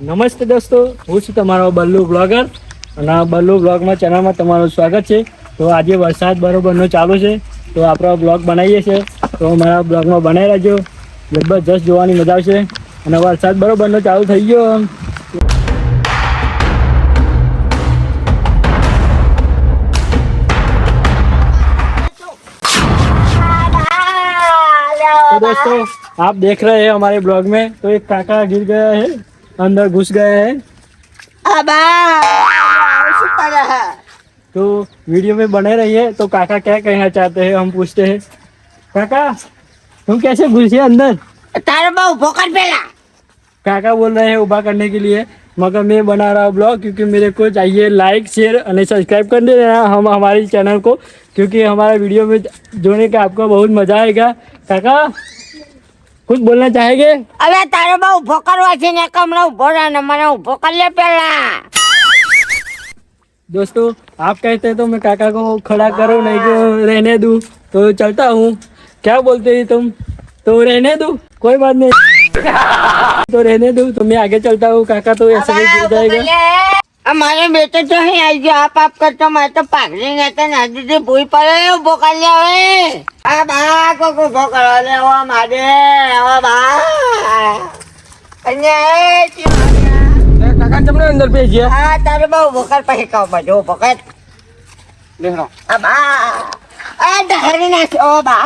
નમસ્તે દોસ્તો, હું છું તમારો બલ્લુ બ્લોગર અને બલ્લુ બ્લોગમાં ચેનલમાં તમારું સ્વાગત છે. તો આજે વરસાદ બરોબરનો ચાલુ છે, તો આપણો બ્લોગ બનાવીએ છીએ. તો મારા બ્લોગમાં બનાવી રહેજો, જબરજસ્ત જોવાની મજા આવશે. અને વરસાદ બરોબરનો ચાલુ થઈ ગયો. तो दोस्तों आप देख रहे हैं हमारे ब्लॉग में, तो एक काका गिर गया है, अंदर घुस गया है. तो वीडियो में बने रहिए. तो काका क्या कहना चाहते हैं हम पूछते हैं. काका तुम कैसे घुसे अंदर? काका बोल रहे हैं उभा करने के लिए, मगर मैं बना रहा हूँ ब्लॉग क्योंकि मेरे को चाहिए लाइक शेयर और सब्सक्राइब कर देना हम हमारी चैनल को, क्योंकि हमारे वीडियो में जोड़ने का आपको बहुत मजा आएगा. काका कुछ बोलना चाहेंगे? अरे तारे बा उभो करवा छे ने कमरा उभो रह ने मने उभो कर ले पहला. दोस्तों आप कहते हैं तो मैं काका को खड़ा करूँ, नहीं तो रहने दूँ. तो चलता हूँ. क्या बोलते हैं तुम? तो रहने दूँ, कोई बात नहीं. तो रहने दूँ, तो मैं आगे चलता हूँ. काका तो ऐसे ही गिर जाएगा. हमारे बेटे तो ही आई जो आप करते मैं तो पागली रहते नदी से भूई पड़े उभो कर ले ओए. आ बा को उभो करो ले ओ मारे ओ बा अन्या काका तुमने अंदर भेजिए. आ तारे बा उभो कर પછી કહો બધો ઉભો કર દેખો આ બા આ ઢહરી ના ઓ બા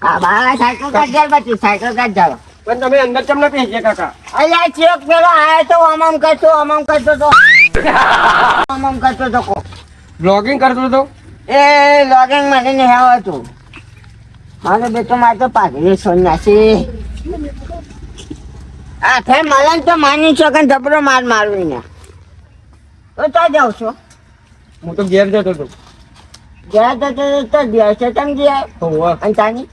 આ બા સાયકલ કાઢ જાવ બચ્ચી સાયકલ કાઢ જાવ. પણ તમે અંદર કેમ ન ભેજીએ કાકા? અલ્યા ચેક પેલો આયો તો આમ કરતો તો આમ કરતો તો કો બ્લોગિંગ કરતો તો એ લોગિંગ મને નહીં આવતું. મારો બેટો મારે તો પાઘડી સોન્યાસી આ ફેર મલન તો માની છો કે જબરો માર મારવી ને તો તો જાવ છો. હું તો ઘેર જતો હતો. ગયા તો ગયા છે તમ ગયા હોવા અને તાની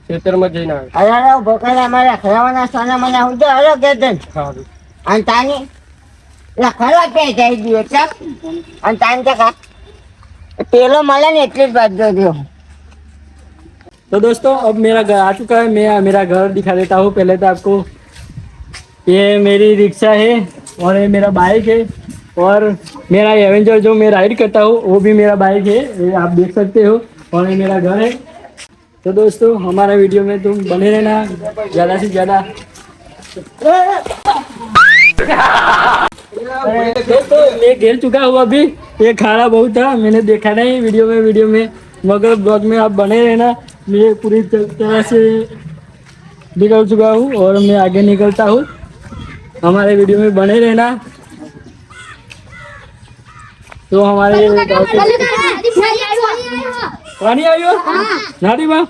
ખેતરમાં જઈને આવ્યો. અરે ઉભો કરે અમારે ખેવાના સોના મને હું તો હલો કે દે સારું. અને તાની લખવા પે જઈ ગયો છે અને તાની તો કા पेलो माला ने इतनी बात दो दियो. तो दोस्तों अब मेरा घर आ चुका है. मैं मेरा घर दिखा देता हूँ. पहले तो आपको ये मेरी रिक्शा है और ये मेरा बाइक है और मेरा एवेंजर जो मैं राइड करता हूँ वो भी मेरा बाइक है, ये आप देख सकते हो. और ये मेरा घर है. तो दोस्तों हमारा वीडियो में तुम बने रहना ज़्यादा से ज़्यादा. दोस्तों मैं गिर चुका हूँ अभी. ये खाना बहुत था, मैंने देखा नहीं वीडियो में मगर ब्लॉग में आप बने रहना. मैं पूरी तरह से निकल चुका हूँ और मैं आगे निकलता हूँ. हमारे वीडियो में बने रहना. तो हमारे पानी आयो नदी में.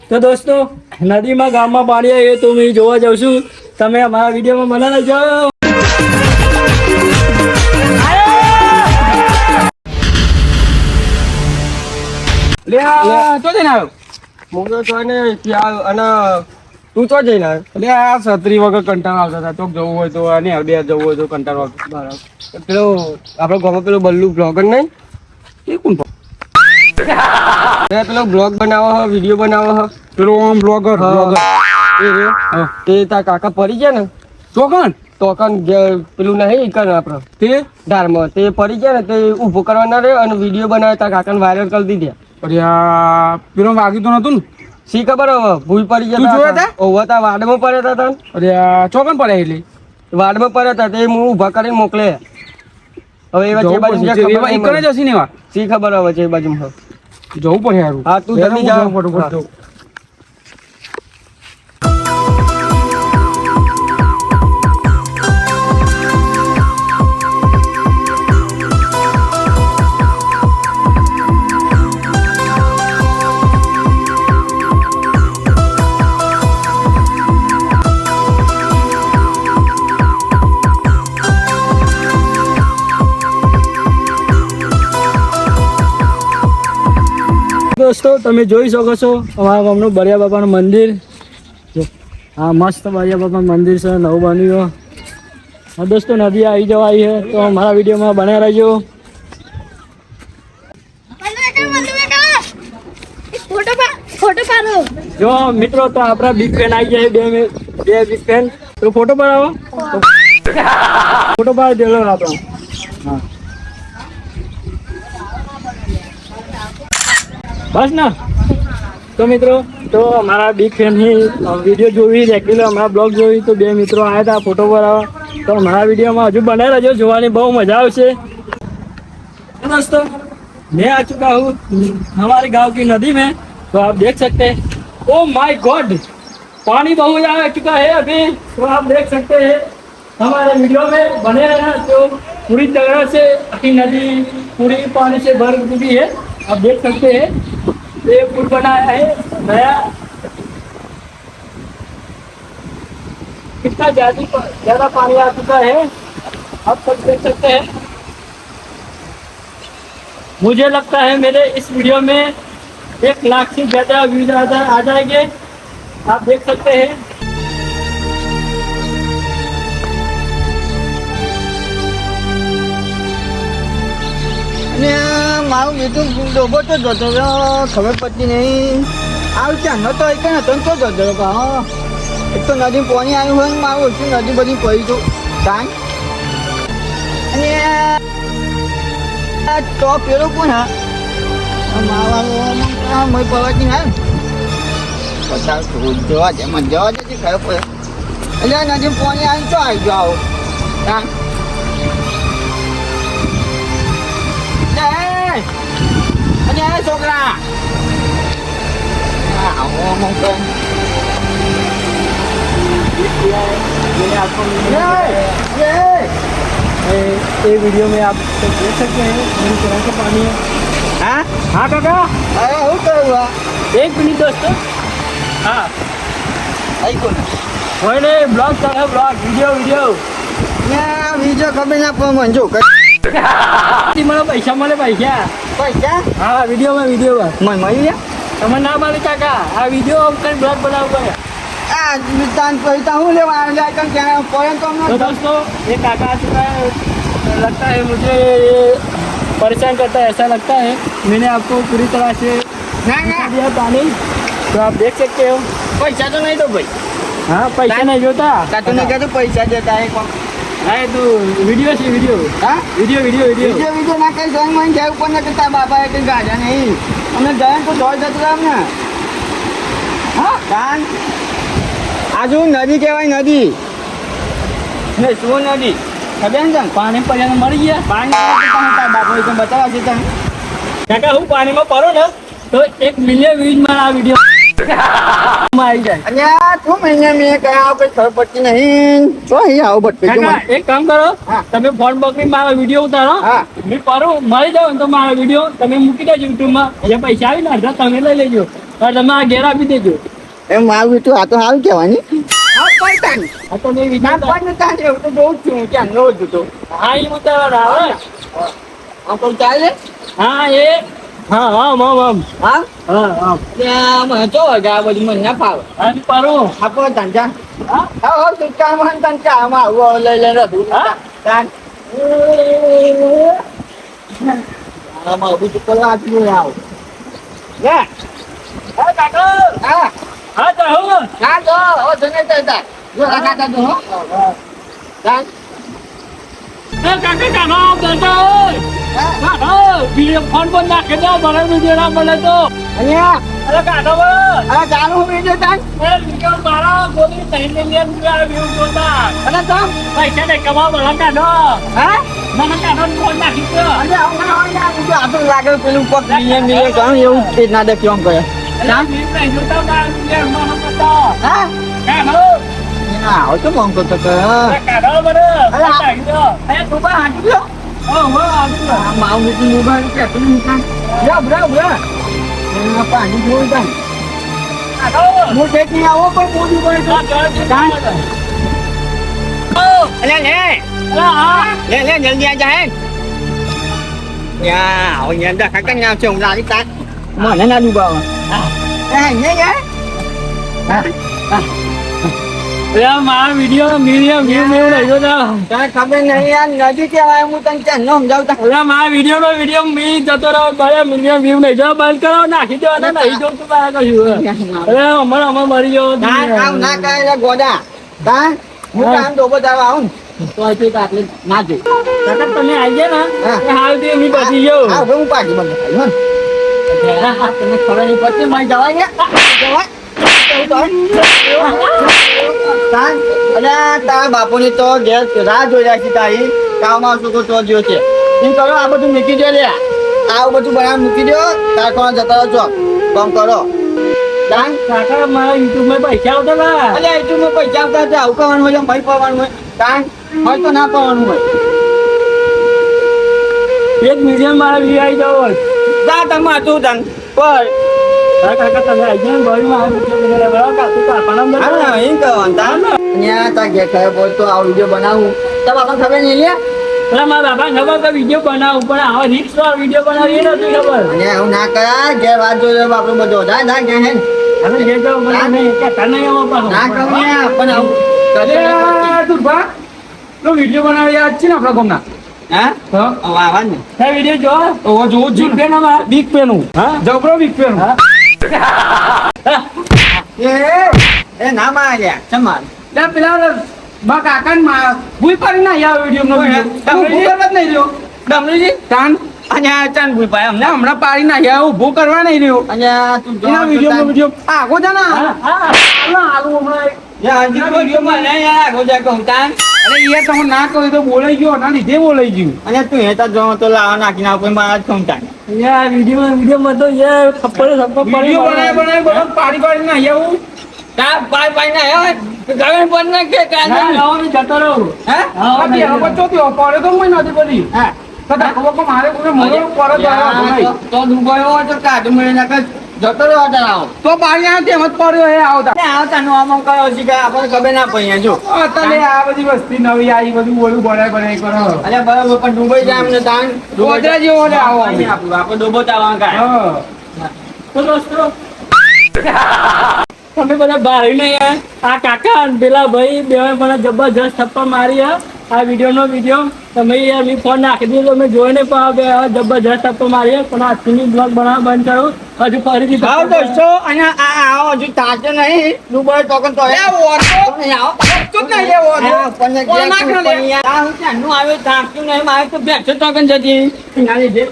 तो दोस्तों नदी में गाँव में पानी आयो तो मैं જોવા જાઉં છું. તમે અમારા વિડીયોમાં બના રહેજો. તો જઈને આવ્યો હું તો ને ત્યાં અને તું તો જઈને આવ્યો. એટલે આ છત્રી વગર કંટાળો આવતા હતા. તો જવું હોય તો અને બે જવું હોય તો કંટાળો આવતો. બરાબર. પેલો આપણો ગામમાં પેલો બલ્લુ બ્લોગર નહીં એ કોણ પેલો બ્લોગ બનાવો હ વિડીયો બનાવો હ પેલો આમ બ્લોગર તે તાર કાકા પડી ગયા ને તોકન પેલું નહીં કર આપણે તે ધારમાં તે પડી ગયા ને તે ઊભો કરવાના રહે અને વિડીયો બનાવે તાર કાકાને વાયરલ કરી દીધા. અરે પેલો વાગ્યું તો નતું ને શી ખબર હવે ભૂલ પડી ગયા. જોયા હતા ઓવા તા વાડમાં પડ્યા હતા. અરે ચોકન પડ્યા એટલે વાડમાં પડ્યા હતા તે હું ઊભા કરીને મોકલે. હવે એવા જે બાજુ શી ખબર હવે છે એ બાજુ જવું પડે. હા તું જલ્દી જા. दोस्तों તમે જોઈ શકો છો અમારા ગામનું બળિયા બાપાનું મંદિર. હા મસ્ત બળિયા બાપાનું મંદિર છે, નવું બન્યું. હા दोस्तों नदी आई जवाई है तो हमारा वीडियो में बने रहियो. फोटो पारो જો મિત્રો તો આપણા બિગ ફેન આવી ગયા છે, બે બિગ ફેન. તો ફોટો પડાવો, ફોટો પાડી દેલો આપણો. હા બસ ને. તો મિત્રો તો અમારા બિગ ફેનની વિડીયો જોવી, રેગ્યુલર અમારા બ્લોગ જોવી, તો બે મિત્રો આવ્યા હતા ફોટો પડાવવા. તો हमारा वीडियो में हजू बने रहो, જોવાની બહુ મજા આવશે. दोस्तों मैं आ चुका हूँ हमारे गांव की नदी में. तो आप देख सकते हैं, ओ माय गॉड पानी बहुत आ चुका है अभी. तो आप देख सकते हैं हमारे वीडियो में बने रहना. तो पूरी तरह से अपनी नदी पूरी पानी से भर चुकी है. आप देख सकते हैं ये पुल बनाया है नया. कितना ज्यादा पानी आ चुका है आप सब देख सकते हैं. मुझे लगता है मेरे इस वीडियो में 1 लाख से ज्यादा व्यूज आ जाएंगे. आप देख सकते हैं. અને મારું બેટું ડોબો તો જતો રહ્યો, ખબર પડતી નહીં. આવું ચાંદો તો એક હતો ને તો જતો રહ્યો. એક તો નદી પાણી આવ્યું હોય ને મારું ઓછું નદી બધી પડી હતું તાન. અને તો પેલો કોણ હા મારવાનું મય પવાતી હા પચાસ જવા દે મને જવા દે ખબર પડે. એટલે નદી પાણી આવ્યું તો આવી જાઓ તાન. અરે છોકરા આવો મોકલ. ये वीडियो में आप सब देख सकते हैं पूरी तरह से पानी है. હા हाँ काका અરે શું કરું 1 मिनट दोस्तों. हाँ આઈ કોણ कोई नहीं ब्लॉग चल है ब्लॉग वीडियो બીજો ખબર ના પડે મને જો મને પૈસા મળે પૈસા. પૈસા हाँ वीडियो में મને મળી ગયા. તમે ના મારે કાકા આ वीडियो કઈ બ્લોગ બનાવવું પડે. આ તાન પૈસા હું લેવા આવ્યા કારણ કે પડે તો तो दोस्तों ये काका आ चुका है. लगता है मुझे ये परेशान करता है, ऐसा लगता है. मैंने आपको पूरी तरह से ના ના दिया पानी. तो आप देख सकते हो. પૈસા તો નહીં તો ભાઈ. हाँ पैसा नहीं जोता. કાતો નહીં કહેતો પૈસા દેતા હે કોણ. अरे तू वीडियो से वीडियो હા video video video video video ના કઈ જોઈ મને જાય ઉપર ના કરતા બાપા કઈ ગાડા નહીં. અમે ગયા તો જોઈ જતું રામ ને. હા કાન આજુ નદી કહેવાય નદી ને શું નદી ખબર ને તને? पानी पर्यान मर गया. પાણી બાપો તો બતાવા છે તને. काका हूँ पानी में पड़ो ना तो 1 मिलियन व्यूज मारा वीडियो में आई जाए. અલ્યા તું મહિને મેં કયા કઈ ખબર પડતી નહીં. તો અહીં આવો બટ કાકા એક કામ કરો હા. તમે ફોન પકડી મારા વિડીયો ઉતારો. હા. મેં પરો મળી જાવ ને તો મારા વિડીયો તમે મૂકી દેજો યુટ્યુબ માં. જે પૈસા આવી ને અડધા તમે લઈ લેજો અને તમે આ ઘેર આપી દેજો. એમ મારું તું આ તો સારું કહેવાની. હા પણ આ તો મેં ના વિચાર પણ તારે એવું તો જોઉં જ છું ક્યાં નો જ તો હા એ ઉતારવાના આવે. આમ તો ચાલે. હા એ હા આમ આમ આમ હા હા આમ ત્યાં મને તો આ બધું મને ના ફાવે. આ પરો આપો ધંધા હા હા હા તું કામ તને કામ આવું લઈ લઈને રહું હા? તાન આમાં બીજું કલાક નું આવ લે હા કાકા હા હા તો હું ના તો ઓ તને જતા જો આ કાકા તો હો તાન કાકા કાકા બેટા ઓય હા કાકા વિડિયો ફોન પર નાખી દો મને વિડિયો ના મળે તો. અહીંયા અરે કાકા બસ આ ચાલુ હું બીજો તાન એ વિડિયો મારા ગોલી 3 મિલિયન વ્યૂ જોતા અને તો પૈસા ને કમાવા વાળા કાઢો હા મને કાઢો ફોન નાખી દો. અને આવું આ તો લાગે પેલું પગ મિલિયન મિલિયન કામ એવું કે ના દે કેમ કરે ના નહીં જોતા મારા વિડિયો મને કરતા હા કાઢો ના હોય તો મંગો તો કે કાઢો મને અરે આ- નાખી દો. અરે તું પણ હાંકી લો ઓ હો આવી ગયો. આ માઉ નું મોબાઈલ કે તું કામ બ્રા બ્રા બ્રા આ પાણી જોઈ જા કાઢો હું ટેકની આવો પણ મોડી પડે તો અલે લે લે લે જલ્દી આ જા હે યા ઓ યંદા કાકા ના છે હું લાવી તા મને ના ડૂબાવા એ ને યાર હા અરે મારા વિડીયો મીડિયમ વ્યૂ મેં લઈ ગયો તને ખબર નહીં યાર નદી કહેવાય હું તને ચાંદનો સમજાવતા અરે મારા વિડીયો મી જતો રહ્યો ભાઈ મીડિયમ વ્યૂ નહીં જો બંધ કરો નાખી દો અને નહીં જો તું બહાર કશું અરે અમાર મરી ગયો કામ ના કરે ગોડા તા હું કામ ડોબો દાવા આવું તો આટલી આટલી ના જોઈ કાકા તમે આવી ગયા ને હા. એ હાલ થી મી બચી ગયો હા હવે હું પાછી બંધ તને ખબર નહીં પડતી મને જવાય તારા બાપુની તો ઘેર રાહ જોઈ રહ્યા છે તારી કામમાં શું તો જ્યો છે એમ કરો આ બધું મૂકી દો લે આવું બધું બનાવી મૂકી દો તાર કોણ જતા રહો છો કામ કરો તાન કાકા મારા યુટ્યુબ માં પૈસા આવતા હતા અલ્યા એટલું મેં પૈસા આવતા હતા આવું કરવાનું હોય ભાઈ પડવાનું હોય તાન હોય તો ના પડવાનું હોય એક મિલિયન મારા વ્યૂ આવી જાવ જા તમે હતું તન પર કાકા તમે આવી ગયા ભાઈ મારા વિડીયો બનાવ્યા કાકુ કાપાના હા એમ કરવાનું તાન અહીંયા તા ઘેર ખરે બોલ તો આ વિડીયો બનાવું તો આપણને ખબર નહીં લે અરે મારા બાપા ખબર કે વિડીયો બનાવું પણ આવા રીલ્સ વાળો વિડીયો બનાવી એ નથી ખબર અને હું ના કરા ઘેર વાત જોઈ આપણું બધું જાય ના ઘેર હે હવે જે તો મને કહેતા નહીં આવો ના કહું ને પણ આવું તું બા તો વિડીયો બનાવી યાદ છે ને આપણા ગામના હા વાવા ને આ વિડીયો જો ઓ જો બિગ પેન માં બિગ પેનું હા જબરો બિગ પેનું એ ના માર્યા ચમાર લે પેલા બા કાકાને માં ભૂઈ પાડી ના યાર વિડીયો નો વિડીયો ભૂ કરવા જ નહીં રહ્યો ડમરીજી તાન અને ચાન ભૂલ પાય અમને ના હમણાં પાડી ના યાર ઊભો કરવા નહીં રહ્યો અને તું એના વિડીયો નો વિડીયો આગો જા ના હા હા આલુ હમણાં યાર હજી વિડીયો માં નહીં યાર ગોજા કહું તાન અરે યાર તમે ના કહ્યું તો બોલાઈ ગયો ના લીધે બોલાઈ ગયું અને તું હેતા જો તો લાવા નાખી ના કોઈ મારા જ કહું તાન યાર વિડીયો માં તો યાર ખબર વિડીયો બનાવી પાડી પાડી ના યાર તા પાય પાય ના હે ગમે પણ ના કે કાન જતો રહું હે બાકી હવે ચોથી પડે તો મને નથી પડી હા તો ખબર કે મારે કોઈ મોરો પર જ તો દુબયો હોય તો કાઢ મળે ના કર જતો રહ્યો તારાઓ તો બારી આ તેમ જ પડ્યો હે આવતા આવતા નો આમ કરો છે કે આપણને ખબર ના પડી જો તને આ બધી વસ્તી નવી આવી બધું ઓલું બનાય કરો અલ્યા બરાબર પણ ડૂબાઈ જાય એમને તાન ગોધરા જેવો ને આવો આપણે ડૂબો તાવા કાય હા તો દોસ્તો તમે બધા બહાર નહીં આ કાકા અને પેલા ભાઈ બે મને જબરજસ્ત થપ્પા મારી આ વિડીયોનો વિડીયો તમે યાર મેં ફોન નાખી દીધો તમે જોઈને પણ જબરજસ્ત થપ્પા મારી પણ આ સિંગિંગ બ્લોગ બનાવવા બંધ કરું હજુ ફરીથી આવો દોસ્તો અને આ આવો હજુ તાજો નહીં ડૂબાય તો કન તો લે ઓટો નહીં આવો તો નહીં લે ઓટો આપણને કોણ નાખ લે? આ હું ત્યાંનું આવ્યો થાક્યું નહીં મારે તો બેઠો તો કન જતી ના લીધે